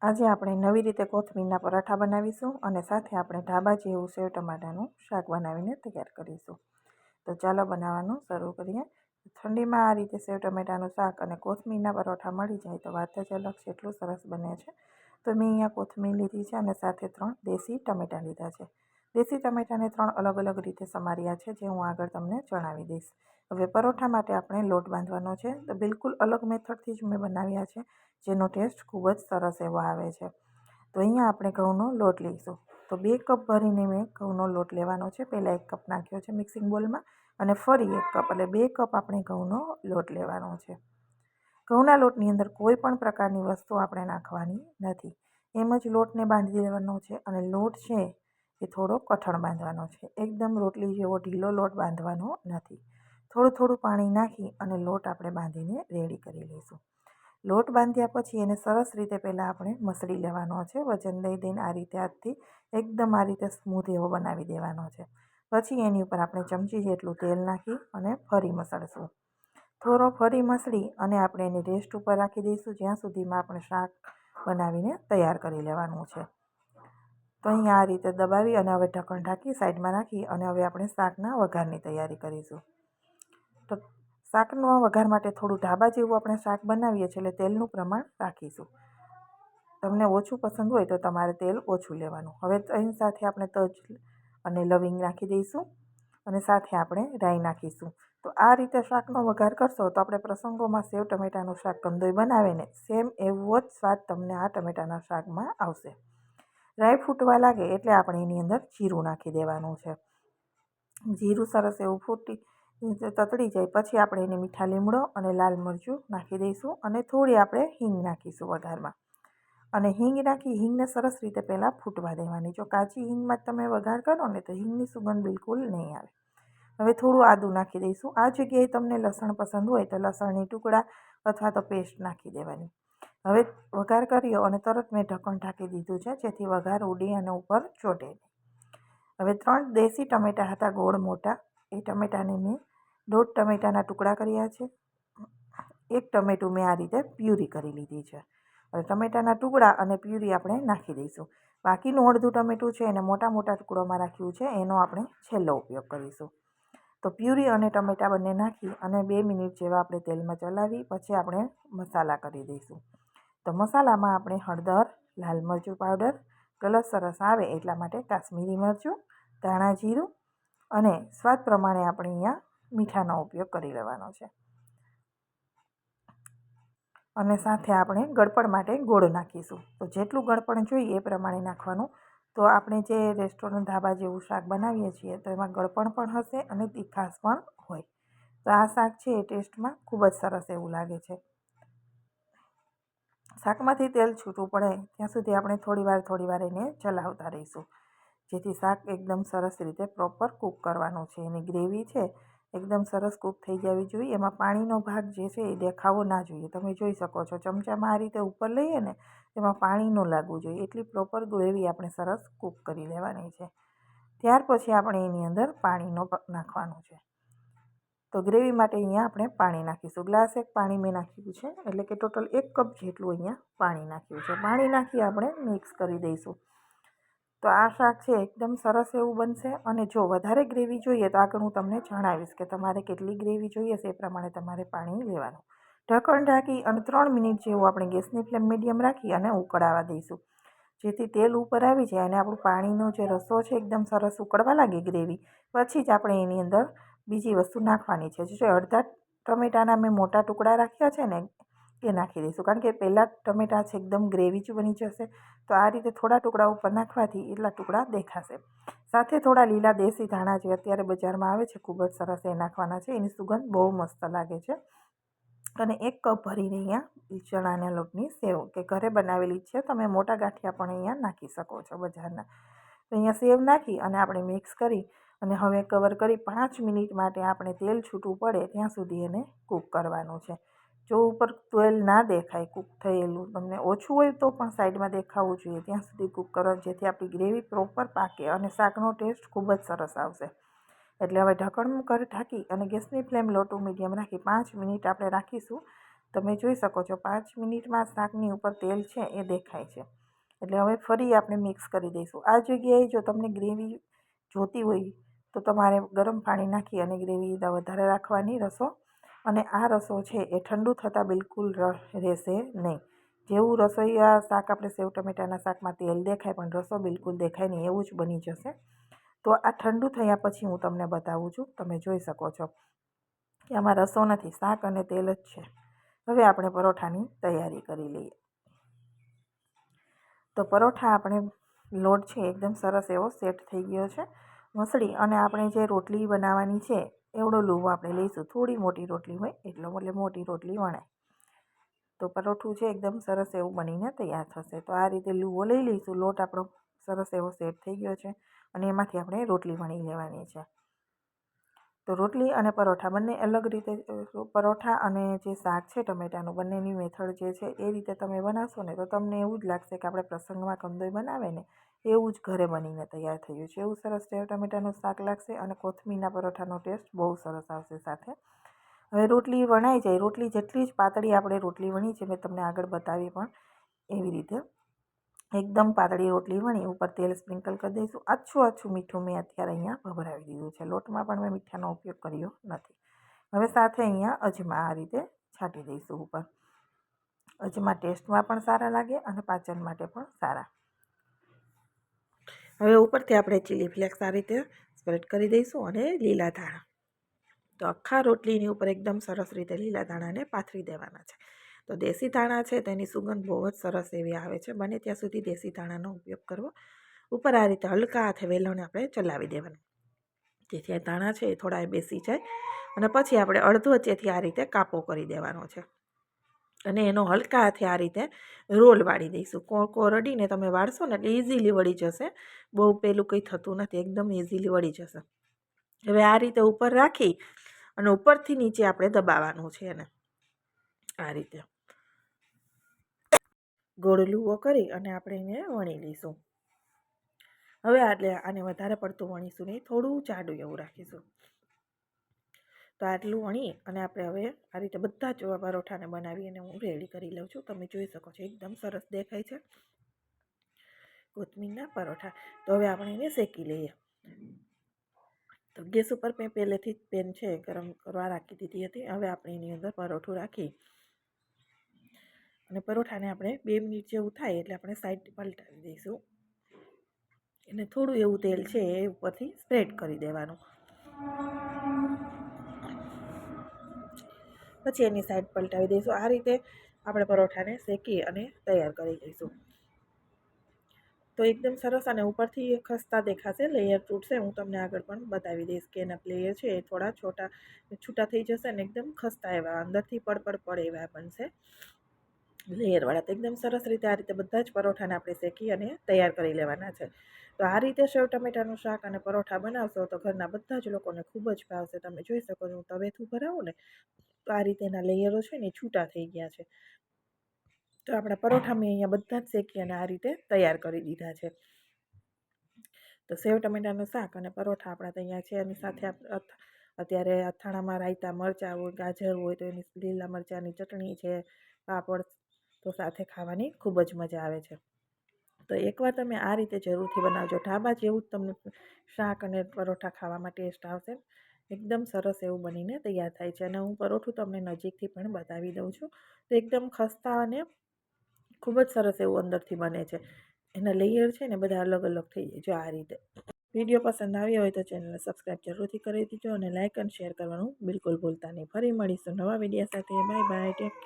આજે આપણે નવી રીતે કોથમીરના પરાઠા બનાવીશું અને સાથે આપણે ઢાબા જેવું સેવ ટમાટાનું શાક બનાવીને તૈયાર કરીશું. તો ચાલો બનાવવાનું શરૂ કરીએ. ઠંડીમાં આ રીતે સેવ ટમેટાનું શાક અને કોથમીરના પરોઠા મળી જાય તો વાત જ અલગ છે, એટલું સરસ બને છે. તો મેં અહીંયા કોથમીર લીધી છે અને સાથે 3 દેશી ટમેટા લીધા છે. દેશી ટમેટાને 3 અલગ અલગ રીતે સમાર્યા છે, જે હું આગળ તમને જણાવી દઈશ. હવે પરોઠા માટે આપણે લોટ બાંધવાનો છે, તો બિલકુલ અલગ મેથડથી જ મેં બનાવ્યા છે, જેનો ટેસ્ટ ખૂબ જ સરસ એવો આવે છે. તો અહીંયા આપણે ઘઉંનો લોટ લઈશું. તો 2 કપ ભરીને મેં ઘઉંનો લોટ લેવાનો છે. પહેલાં 1 કપ નાખ્યો છે મિક્સિંગ બોલમાં અને ફરી 1 કપ એટલે 2 કપ આપણે ઘઉંનો લોટ લેવાનો છે. ઘઉંના લોટની અંદર કોઈ પણ પ્રકારની વસ્તુ આપણે નાખવાની નથી. એમ જ લોટને બાંધી દેવાનો છે અને લોટ છે એ થોડો કઠણ બાંધવાનો છે. એકદમ રોટલી જેવો ઢીલો લોટ બાંધવાનો નથી. થોડું થોડું પાણી નાખી અને લોટ આપણે બાંધીને રેડી કરી લઈશું. લોટ બાંધ્યા પછી એને સરસ રીતે પહેલાં આપણે મસળી લેવાનો છે. વજન દઈ દઈને આ રીતે હાથથી એકદમ આ રીતે સ્મૂથ એવો બનાવી દેવાનો છે. પછી એની ઉપર આપણે ચમચી જેટલું તેલ નાખી અને ફરી મસળશું. થોડો ફરી મસળી અને આપણે એને રેસ્ટ ઉપર રાખી દઈશું, જ્યાં સુધીમાં આપણે શાક બનાવીને તૈયાર કરી લેવાનું છે. તો અહીંયા આ રીતે દબાવી અને હવે ઢક્કણ ઢાંકી સાઈડમાં રાખી અને હવે આપણે શાકના વઘારની તૈયારી કરીશું. તો શાકનો વઘાર માટે થોડું ઢાબા જેવું આપણે શાક બનાવીએ છીએ, એટલે તેલનું પ્રમાણ રાખીશું. તમને ઓછું પસંદ હોય તો તમારે તેલ ઓછું લેવાનું. હવે એની સાથે આપણે તજ અને લવિંગ નાખી દઈશું અને સાથે આપણે રાઈ નાખીશું. તો આ રીતે શાકનો વઘાર કરશો તો આપણે પ્રસંગોમાં સેવ ટમેટાનું શાક કંદોઈ બનાવે ને સેમ એવો જ સ્વાદ તમને આ ટમેટાના શાકમાં આવશે. રાઈ ફૂટવા લાગે એટલે આપણે એની અંદર જીરું નાખી દેવાનું છે. જીરું સરસ એવું તતડી જાય પછી આપણે એને મીઠા લીમડો અને લાલ મરચું નાખી દઈશું અને થોડી આપણે હિંગ નાખીશું વઘારમાં. અને હિંગ નાખી હિંગને સરસ રીતે પહેલાં ફૂટવા દેવાની. જો કાચી હિંગમાં તમે વઘાર કરો ને તો હિંગની સુગંધ બિલકુલ નહીં આવે. હવે થોડું આદું નાખી દઈશું. આ જગ્યાએ તમને લસણ પસંદ હોય તો લસણની ટુકડા અથવા તો પેસ્ટ નાખી દેવાની. હવે વઘાર કર્યો અને તરત મેં ઢક્કણ ઢાંકી દીધું છે, જેથી વઘાર ઉડી અને ઉપર ચોટે. હવે 3 દેશી ટમેટા હતા ગોળ મોટા, એ ટમેટાને મેં 1.5 ટમેટાના ટુકડા કર્યા છે. 1 ટમેટું મેં આ રીતે પ્યુરી કરી લીધી છે. હવે ટમેટાના ટુકડા અને પ્યુરી આપણે નાખી દઈશું. બાકીનું અડધું ટમેટું છે એને મોટા મોટા ટુકડોમાં રાખ્યું છે, એનો આપણે છેલ્લો ઉપયોગ કરીશું. તો પ્યુરી અને ટમેટા બંને નાખી અને 2 મિનિટ જેવા આપણે તેલમાં ચલાવી પછી આપણે મસાલા કરી દઈશું. તો મસાલામાં આપણે હળદર, લાલ મરચું પાવડર, કલર સરસ આવે એટલા માટે કાશ્મીરી મરચું, ધાણા જીરું અને સ્વાદ પ્રમાણે આપણે અહીંયા મીઠાનો ઉપયોગ કરી લેવાનો છે. અને સાથે આપણે ગળપણ માટે ગોળ નાખીશું. તો જેટલું ગળપણ જોઈએ એ પ્રમાણે નાખવાનું. તો આપણે જે રેસ્ટોરન્ટ ધાબા જેવું શાક બનાવીએ છીએ તો એમાં ગળપણ પણ હશે અને તીખાશ પણ હોય. તો આ શાક છે એ ટેસ્ટમાં ખૂબ જ સરસ એવું લાગે છે. શાકમાંથી તેલ છૂટું પડે ત્યાં સુધી આપણે થોડી વાર એને ચલાવતા રહીશું, જેથી શાક એકદમ સરસ રીતે પ્રોપર કૂક કરવાનું છે. એની ગ્રેવી છે એકદમ સરસ કૂક થઈ જવી જોઈએ. એમાં પાણીનો ભાગ જે છે એ દેખાવો ના જોઈએ. તમે જોઈ શકો છો ચમચામાં આ રીતે ઉપર લઈએ ને એમાં પાણી ન લાગવું જોઈએ, એટલી પ્રોપર ગ્રેવી આપણે સરસ કૂક કરી લેવાની છે. ત્યાર પછી આપણે એની અંદર પાણીનો નાખવાનું છે. તો ગ્રેવી માટે અહીંયા આપણે પાણી નાખીશું. ગ્લાસ 1 પાણી મેં નાખ્યું છે, એટલે કે ટોટલ 1 કપ જેટલું અહીંયા પાણી નાખ્યું છે. પાણી નાખી આપણે મિક્સ કરી દઈશું. તો આ શાક છે એકદમ સરસ એવું બનશે. અને જો વધારે ગ્રેવી જોઈએ તો આગળ હું તમને જણાવીશ કે તમારે કેટલી ગ્રેવી જોઈએ છે, એ પ્રમાણે તમારે પાણી લેવાનું. ઢક્કણ ઢાંકી અને 3 મિનિટ જેવું આપણે ગેસની ફ્લેમ મીડિયમ રાખી અને ઉકળાવા દઈશું, જેથી તેલ ઉપર આવી જાય અને આપણું પાણીનો જે રસો છે એકદમ સરસ ઉકળવા લાગે ગ્રેવી. પછી જ આપણે એની અંદર બીજી વસ્તુ નાખવાની છે. જે અડધા ટમેટાના મેં મોટા ટુકડા રાખ્યા છે ને એ નાખી દઈશું, કારણ કે પહેલાં ટમેટા છે એકદમ ગ્રેવી જ બની જશે. તો આ રીતે થોડા ટુકડા ઉપર નાખવાથી એટલા ટુકડા દેખાશે. સાથે થોડા લીલા દેશી ધાણા જે અત્યારે બજારમાં આવે છે ખૂબ જ સરસ એ નાખવાના છે. એની સુગંધ બહુ મસ્ત લાગે છે. અને 1 કપ ભરીને અહીંયા ચણાના લોટની સેવ કે ઘરે બનાવેલી છે, તમે મોટા ગાંઠિયા પણ અહીંયા નાખી શકો છો બજારના. તો અહીંયા સેવ નાખી અને આપણે મિક્સ કરી અને હવે કવર કરી 5 મિનિટ માટે આપણે તેલ છૂટું પડે ત્યાં સુધી એને કૂક કરવાનું છે. જો ઉપર તેલ ના દેખાય કૂક થયેલું, તમને ઓછું હોય તો પણ સાઈડમાં દેખાવું જોઈએ ત્યાં સુધી કૂક કરો, જેથી આપણી ગ્રેવી પ્રોપર પાકે અને શાકનો ટેસ્ટ ખૂબ જ સરસ આવશે. એટલે હવે ઢાંકી અને ગેસની flame law to medium rakhi 5 minute આપણે રાખીશું. તમે જોઈ શકો છો 5 મિનિટમાં શાકની ઉપર તેલ છે એ દેખાય છે. એટલે હવે ફરી આપણે મિક્સ કરી દઈશું. આ જગ્યાએ જો તમને ગ્રેવી જોતી હોય તો તમારે ગરમ પાણી નાખી અને ગ્રેવી વધારે રાખવાની રસો. અને આ રસો છે એ ઠંડુ થતાં બિલકુલ રહેશે નહીં. જેવું રસોઈયા શાક આપણે સેવ ટમેટાના શાકમાં તેલ દેખાય પણ રસો બિલકુલ દેખાય નહીં એવું જ બની જશે. તો આ ઠંડુ થયા પછી હું તમને બતાવું છું. તમે જોઈ શકો છો કે આમાં રસો નથી, શાક અને તેલ જ છે. હવે આપણે પરોઠાની તૈયારી કરી લઈએ. તો પરોઠા આપણે લોટ છે એકદમ સરસ એવો સેટ થઈ ગયો છે મસળી. અને આપણે જે રોટલી બનાવવાની છે એવડો લુવો આપણે લઈશું. થોડી મોટી રોટલી હોય એટલો, એટલે મોટી રોટલી વણાય. તો પરોઠું છે એકદમ સરસ એવું બનીને તૈયાર થશે. તો આ રીતે લુવો લઈ લઈશું. લોટ આપણો સરસ એવો સેટ થઈ ગયો છે અને એમાંથી આપણે રોટલી વણી લેવાની છે. તો રોટલી અને પરોઠા બંને અલગ રીતે, પરોઠા અને જે શાક છે ટમેટાનું બંનેની મેથડ જે છે એ રીતે તમે બનાવશો ને તો તમને એવું જ લાગશે કે આપણે પ્રસંગમાં કંદોઈ બનાવે ને એવું જ ઘરે બનીને તૈયાર થયું છે. એવું સરસ સેવ ટમેટાનું શાક લાગશે અને કોથમીરના પરોઠાનો ટેસ્ટ બહુ સરસ આવશે સાથે. હવે રોટલી વણાઈ જાય, રોટલી જેટલી જ પાતળી આપણે રોટલી વણી છે મેં તમને આગળ બતાવી પણ એવી રીતે એકદમ પાતળી રોટલી વણી ઉપર તેલ સ્પ્રિંકલ કરી દઈશું. આછું મીઠું મેં અત્યારે અહીંયા ભભરાવી દીધું છે. લોટમાં પણ મેં મીઠાનો ઉપયોગ કર્યો નથી. હવે સાથે અહીંયા અજમા આ રીતે છાંટી દઈશું ઉપર. અજમા ટેસ્ટમાં પણ સારા લાગે અને પાચન માટે પણ સારા. હવે ઉપરથી આપણે ચીલી ફ્લેક્સ આ રીતે સ્પ્રેડ કરી દઈશું અને લીલા ધાણા. તો આખા રોટલીની ઉપર એકદમ સરસ રીતે લીલા ધાણાને પાથરી દેવાના છે. તો દેશી ધાણા છે તેની સુગંધ બહુ જ સરસ એવી આવે છે. બને ત્યાં સુધી દેશી ધાણાનો ઉપયોગ કરવો. ઉપર આ રીતે હલકા હાથે વેલણ આપણે ચલાવી દેવાનું જેથી આ ધાણા છે એ થોડા બેસી જાય. અને પછી આપણે અડધો વચ્ચેથી આ રીતે કાપો કરી દેવાનો છે અને એનો હલકા હાથે આ રીતે રોલ વાળી દઈશું. કોરડીને તમે વાળશો ને એટલે ઇઝીલી વળી જશે. બહુ પેલું કંઈ થતું નથી, એકદમ ઇઝીલી વળી જશે. હવે આ રીતે ઉપર રાખી અને ઉપરથી નીચે આપણે દબાવવાનું છે એને આ રીતે ગોળ લુવો કરી અને આપણે એને વણી લઈશું. હવે આને વધારે પડતું વણીશું નહીં, થોડું જાડું એવું રાખીશું. તો આટલું વણી અને આપણે હવે આ રીતે બધા જ પરોઠાને બનાવી અને હું રેડી કરી લઉં છું. તમે જોઈ શકો છો એકદમ સરસ દેખાય છે કોથમીરના પરોઠા. તો હવે આપણે એને શેકી લઈએ. તો ગેસ ઉપર મેં પહેલેથી જ પેન છે ગરમ કરવા રાખી દીધી હતી. હવે આપણે એની અંદર પરોઠું રાખી અને પરોઠાને આપણે 2 મિનિટ જેવું થાય એટલે આપણે સાઈડ પલટાવી દઈશું. અને થોડું એવું તેલ છે એ ઉપરથી સ્પ્રેડ કરી દેવાનું. પછી એની સાઈડ પલટાવી દઈશું. આ રીતે આપણે પરોઠાને શેકી અને તૈયાર કરી દઈશું. તો એકદમ સરસ અને ઉપરથી ખસ્તા દેખાશે, લેયર તૂટશે. હું તમને આગળ પણ બતાવી દઈશ કે એના લેયર છે એ થોડા છૂટા થઈ જશે અને એકદમ ખસ્તા એવા અંદરથી પડે એવા બનશે લેયરવાળા. તો એકદમ સરસ રીતે આ રીતે બધા જ પરોઠાને આપણે શેકી અને તૈયાર કરી લેવાના છે. તો આ રીતે સેવ ટમેટાનું શાક અને પરોઠા બનાવશો તો ઘરના બધા જ લોકોને ખૂબ જ ભાવશે. તમે જોઈ શકો છો હું તવેથું ભરાવું ને તો આ રીતે એના લેયરો છે ને છૂટા થઈ ગયા છે. તો આપણા પરોઠા મેં અહીંયા બધા જ શેકી અને આ રીતે તૈયાર કરી દીધા છે. તો સેવ ટમેટાનું શાક અને પરોઠા આપણા તૈયાર છે. એની સાથે અત્યારે અથાણામાં રાયતા મરચાં હોય, ગાજર હોય તો એની લીલા મરચાંની ચટણી છે, પાપડ, તો સાથે ખાવાની ખૂબ જ મજા આવે છે. તો એકવાર તમે આ રીતે જરૂરથી બનાવજો. ઢાબા જેવું જ તમને શાક અને પરોઠા ખાવામાં ટેસ્ટ આવશે. એકદમ સરસ એવું બનીને તૈયાર થાય છે. અને હું પરોઠું તમને નજીકથી પણ બતાવી દઉં છું. તો એકદમ ખસ્તા અને ખૂબ જ સરસ એવું અંદરથી બને છે. એના લેયર છે ને બધા અલગ અલગ થઈ જાય જો આ રીતે. વિડીયો પસંદ આવ્યો હોય તો ચેનલને સબસ્ક્રાઈબ જરૂરથી કરી દીજો અને લાઇક અને શેર કરવાનું બિલકુલ ભૂલતા નહીં. ફરી મળીશું નવા વિડીયો સાથે. Bye bye, take care.